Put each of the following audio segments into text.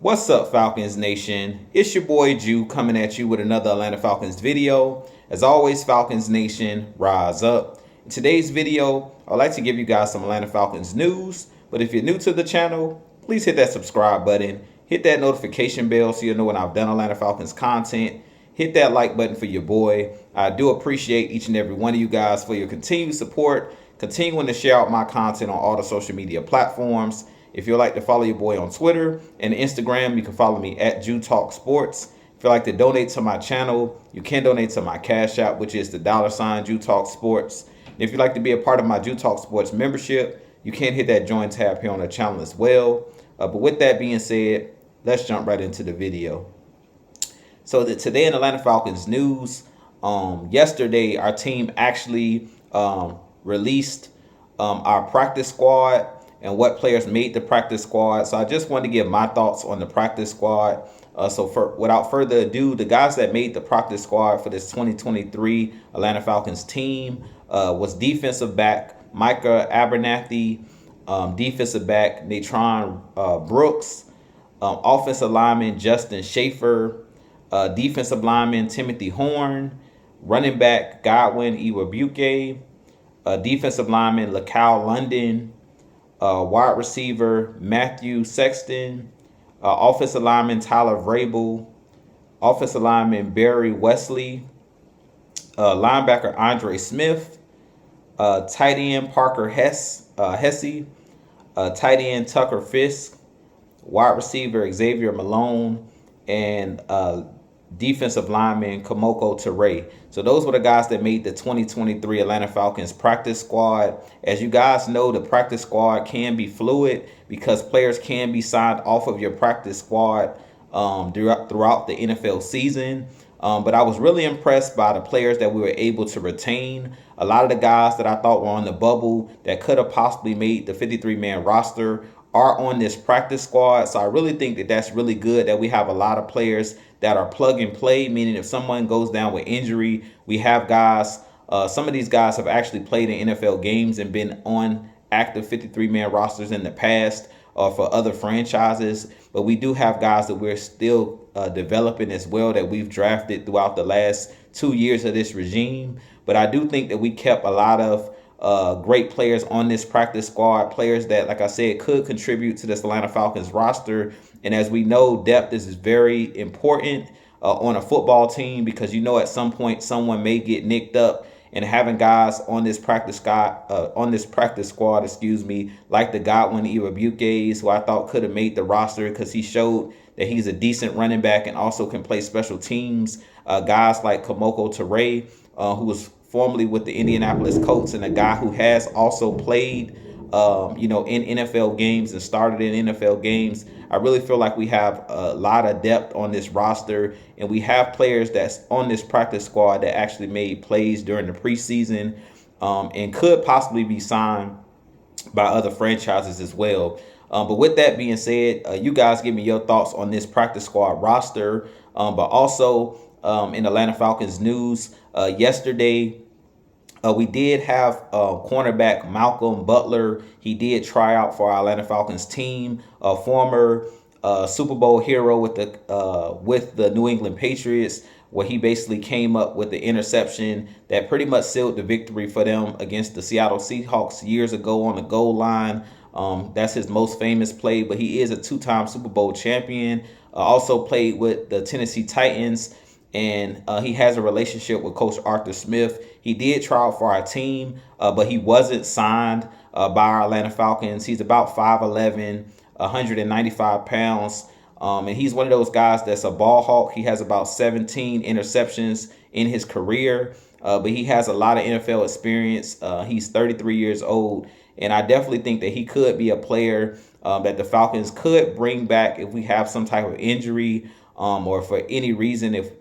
What's up, Falcons Nation? It's your boy Jew coming at you with another Atlanta Falcons video. As always, Falcons Nation, rise up. In today's video, I'd like to give you guys some Atlanta Falcons news. But if you're new to the channel, please hit that subscribe button. Hit that notification bell so you'll know when I've done Atlanta Falcons content. Hit that like button for your boy. I do appreciate each and every one of you guys for your continued support. Continuing to share out my content on all the social media platforms. If you'd like to follow your boy on Twitter and Instagram, you can follow me at Jew Talk Sports. If you'd like to donate to my channel, you can donate to my Cash App, which is the $ Jew Talk Sports. And if you'd like to be a part of my Jew Talk Sports membership, you can hit that join tab here on the channel as well. But with that being said, let's jump right into the video. So today in Atlanta Falcons news, yesterday our team actually released our practice squad and what players made the practice squad. So I just wanted to give my thoughts on the practice squad. Without further ado, the guys that made the practice squad for this 2023 Atlanta Falcons team was defensive back Micah Abernathy, defensive back Natron Brooks, offensive lineman Justin Schaefer, defensive lineman Timothy Horn, running back Godwin Iwabuke, defensive lineman LaCal London, wide receiver Matthew Sexton, offensive lineman Tyler Vrabel, offensive lineman Barry Wesley, linebacker Andre Smith, tight end Parker Hesse, tight end Tucker Fisk, wide receiver Xavier Malone, and defensive lineman Kamoko Ture. So those were the guys that made the 2023 Atlanta Falcons practice squad. As you guys know, the practice squad can be fluid because players can be signed off of your practice squad throughout the NFL season. But I was really impressed by the players that we were able to retain. A lot of the guys that I thought were on the bubble that could have possibly made the 53-man roster are on this practice squad. So I really think that that's really good that we have a lot of players that are plug and play, meaning if someone goes down with injury, we have guys. Some of these guys have actually played in NFL games and been on active 53-man rosters in the past for other franchises. But we do have guys that we're still developing as well that we've drafted throughout the last 2 years of this regime. But I do think that we kept a lot of great players on this practice squad, players that, like I said, could contribute to this Atlanta Falcons roster. And as we know, depth is very important on a football team because you know at some point someone may get nicked up, and having guys on this practice squad, like the Godwin Iwabuke, who I thought could have made the roster because he showed that he's a decent running back and also can play special teams. Guys like Kamoko Ture, who was formerly with the Indianapolis Colts and a guy who has also played, in NFL games and started in NFL games. I really feel like we have a lot of depth on this roster, and we have players that's on this practice squad that actually made plays during the preseason and could possibly be signed by other franchises as well. But with that being said, you guys give me your thoughts on this practice squad roster. But also in Atlanta Falcons news, yesterday, we did have cornerback Malcolm Butler. He did try out for our Atlanta Falcons team, a former Super Bowl hero with the New England Patriots, where he basically came up with the interception that pretty much sealed the victory for them against the Seattle Seahawks years ago on the goal line. That's his most famous play, but he is a two-time Super Bowl champion. Also played with the Tennessee Titans. And he has a relationship with Coach Arthur Smith. He did try out for our team, but he wasn't signed by our Atlanta Falcons. He's about 5'11", 195 pounds. And he's one of those guys that's a ball hawk. He has about 17 interceptions in his career, but he has a lot of NFL experience. He's 33 years old. And I definitely think that he could be a player that the Falcons could bring back if we have some type of injury. Or for any reason, if,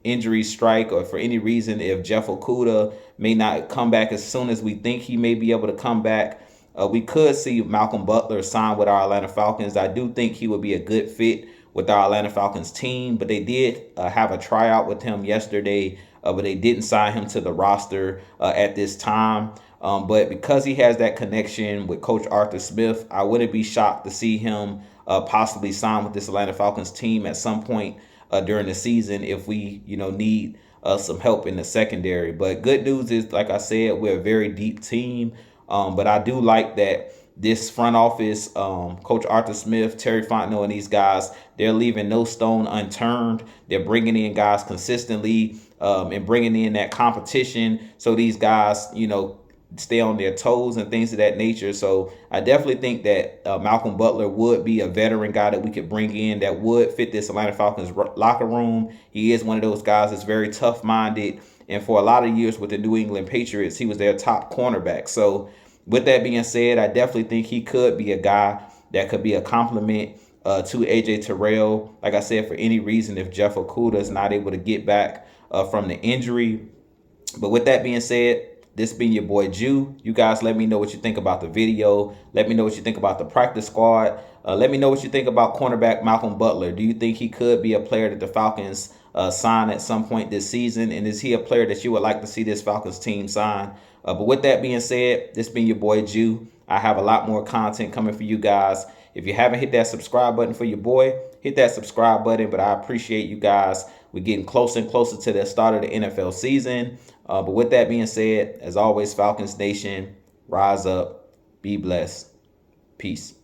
injuries strike, or for any reason, if Jeff Okudah may not come back as soon as we think he may be able to come back, we could see Malcolm Butler sign with our Atlanta Falcons. I do think he would be a good fit with our Atlanta Falcons team, but they did have a tryout with him yesterday, but they didn't sign him to the roster at this time. But because he has that connection with Coach Arthur Smith, I wouldn't be shocked to see him possibly sign with this Atlanta Falcons team at some point during the season if we, need some help in the secondary. But good news is, like I said, we're a very deep team. But I do like that this front office, Coach Arthur Smith, Terry Fontenot, and these guys, they're leaving no stone unturned. They're bringing in guys consistently and bringing in that competition. So these guys, stay on their toes and things of that nature. So I definitely think that Malcolm Butler would be a veteran guy that we could bring in that would fit this Atlanta Falcons locker room. He is one of those guys that's very tough-minded. And for a lot of years with the New England Patriots, he was their top cornerback. So with that being said, I definitely think he could be a guy that could be a compliment to A.J. Terrell. Like I said, for any reason, if Jeff Okudah is not able to get back from the injury. But with that being said, this being your boy Jew. You guys let me know what you think about the video. Let me know what you think about the practice squad. Let me know what you think about cornerback Malcolm Butler. Do you think he could be a player that the Falcons sign at some point this season? And is he a player that you would like to see this Falcons team sign? But with that being said, this being your boy Jew. I have a lot more content coming for you guys. If you haven't hit that subscribe button for your boy, hit that subscribe button. But I appreciate you guys. We're getting closer and closer to the start of the NFL season. But with that being said, as always, Falcons Nation, rise up, be blessed. Peace.